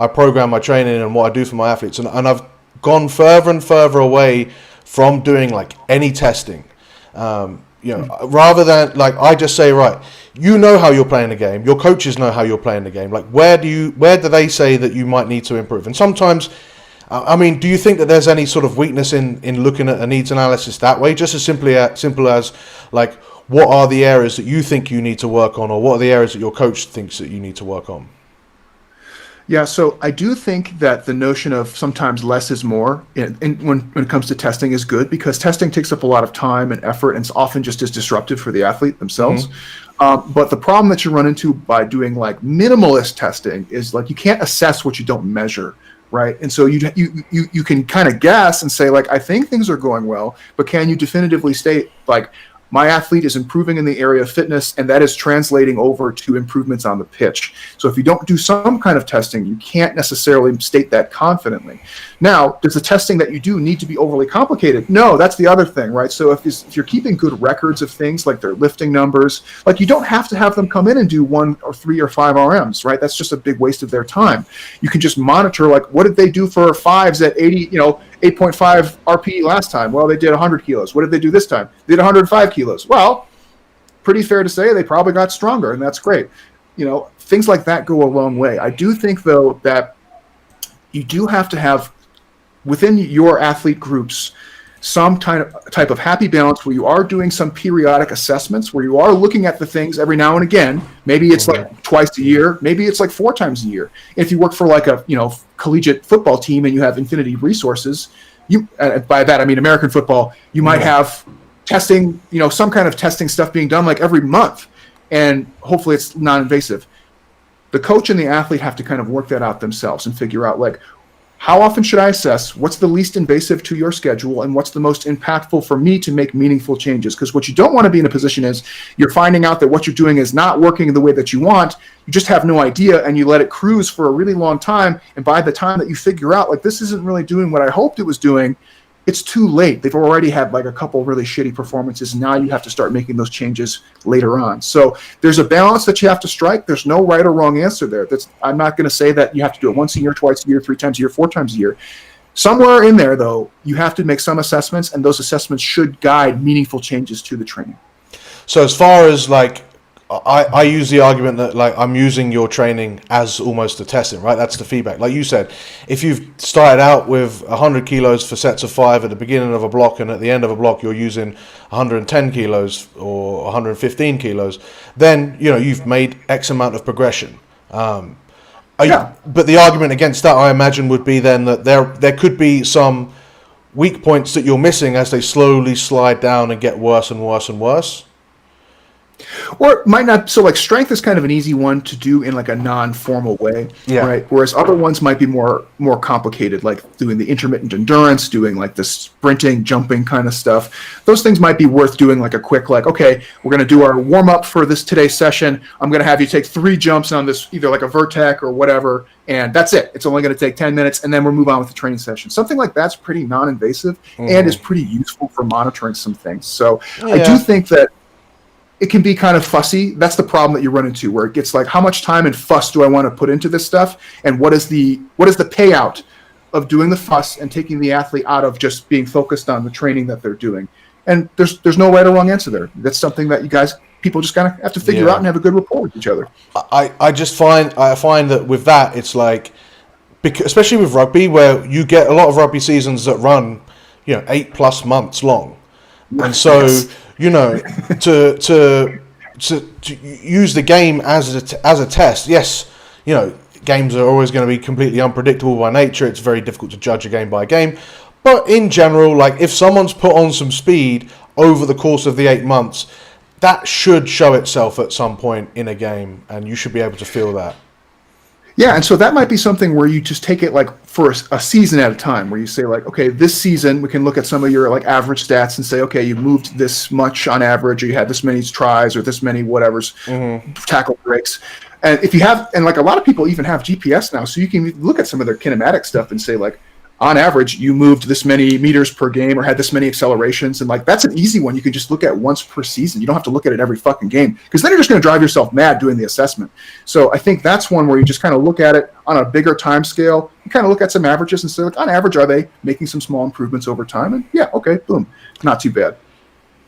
I program my training and what I do for my athletes, and I've gone further and further away from doing like any testing. Rather than like I just say, right, you know how you're playing the game, your coaches know how you're playing the game. Like where do they say that you might need to improve? And sometimes, do you think that there's any sort of weakness in looking at a needs analysis that way? Just as simple as like, what are the areas that you think you need to work on, or what are the areas that your coach thinks that you need to work on? Yeah, so I do think that the notion of sometimes less is more when it comes to testing is good, because testing takes up a lot of time and effort, and it's often just as disruptive for the athlete themselves. But the problem that you run into by doing like minimalist testing is like you can't assess what you don't measure, right? And so you can kind of guess and say like, I think things are going well, but can you definitively state like, my athlete is improving in the area of fitness, and that is translating over to improvements on the pitch. So if you don't do some kind of testing, you can't necessarily state that confidently. Now, does the testing that you do need to be overly complicated? No, that's the other thing, right? So if you're keeping good records of things like their lifting numbers, like you don't have to have them come in and do 1 or 3 or 5 RMs, right? That's just a big waste of their time. You can just monitor like, what did they do for 5s at 8.5 RPE last time? Well, they did 100 kilos. What did they do this time? They did 105 kilos. Well, pretty fair to say they probably got stronger, and that's great. Things like that go a long way. I do think, though, that you do have to have within your athlete groups some type of happy balance where you are doing some periodic assessments, where you are looking at the things every now and again. Maybe it's like twice a year. Maybe it's like 4 times a year. If you work for like a collegiate football team and you have infinity resources, by that I mean American football, you might have testing, some kind of testing stuff being done like every month, and hopefully it's non-invasive. The coach and the athlete have to kind of work that out themselves and figure out like, how often should I assess? What's the least invasive to your schedule, and what's the most impactful for me to make meaningful changes? Because what you don't want to be in a position is you're finding out that what you're doing is not working the way that you want. You just have no idea, and you let it cruise for a really long time. And by the time that you figure out, like, this isn't really doing what I hoped it was doing, it's too late. They've already had like a couple really shitty performances. Now you have to start making those changes later on. So there's a balance that you have to strike. There's no right or wrong answer there. I'm not going to say that you have to do it once a year, twice a year, 3 times a year, 4 times a year. Somewhere in there, though, you have to make some assessments, and those assessments should guide meaningful changes to the training. So as far as like, I use the argument that like I'm using your training as almost a testing, right? That's the feedback. Like you said, if you've started out with 100 kilos for sets of 5 at the beginning of a block, and at the end of a block you're using 110 kilos or 115 kilos, then you've made X amount of progression. But the argument against that, I imagine, would be then that there could be some weak points that you're missing as they slowly slide down and get worse and worse and worse. Or it might not. So like strength is kind of an easy one to do in like a non-formal way, right? Whereas other ones might be more complicated, like doing the intermittent endurance, doing like the sprinting, jumping kind of stuff. Those things might be worth doing like a quick, like, okay, we're going to do our warm up for today's session. I'm going to have you take 3 jumps on this, either like a vertec or whatever, and that's it. It's only going to take 10 minutes, and then we'll move on with the training session. Something like that's pretty non-invasive and is pretty useful for monitoring some things. So I do think that it can be kind of fussy. That's the problem that you run into, where it gets like, how much time and fuss do I want to put into this stuff? And what is the payout of doing the fuss and taking the athlete out of just being focused on the training that they're doing? And there's no right or wrong answer there. That's something that people just kind of have to figure out and have a good rapport with each other. I find that with that, it's like, especially with rugby, where you get a lot of rugby seasons that run, 8+ months long. And so, to use the game as a test, yes, games are always going to be completely unpredictable by nature. It's very difficult to judge a game by game. But in general, like, if someone's put on some speed over the course of the 8 months, that should show itself at some point in a game, and you should be able to feel that. Yeah, and so that might be something where you just take it like for a season at a time, where you say like, okay, this season we can look at some of your like average stats and say, okay, you moved this much on average, or you had this many tries, or this many whatever's tackle breaks. And if you have, and like a lot of people even have GPS now, so you can look at some of their kinematic stuff and say like, on average, you moved this many meters per game or had this many accelerations. And like, that's an easy one. You can just look at once per season. You don't have to look at it every fucking game, because then you're just going to drive yourself mad doing the assessment. So I think that's one where you just kind of look at it on a bigger time scale. You kind of look at some averages and say, like, on average, are they making some small improvements over time? And yeah, okay, boom, not too bad.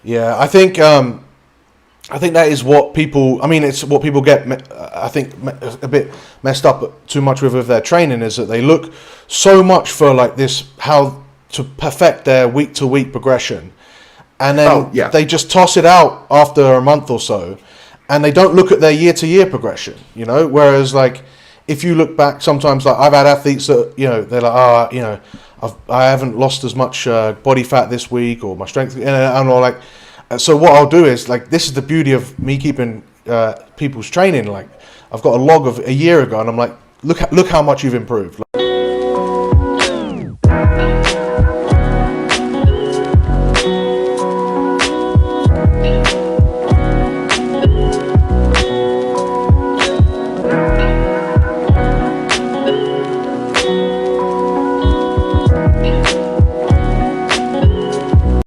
Yeah, I think that is what people. I mean, it's what people get. I think a bit messed up too much with their training is that they look so much for like this, how to perfect their week to week progression, and then they just toss it out after a month or so, and they don't look at their year to year progression. You know, whereas like if you look back, sometimes like I've had athletes that they're like, I haven't lost as much body fat this week, or my strength, and I'm all like. So what I'll do is, like, this is the beauty of me keeping people's training. Like, I've got a log of a year ago, and I'm like, look how much you've improved.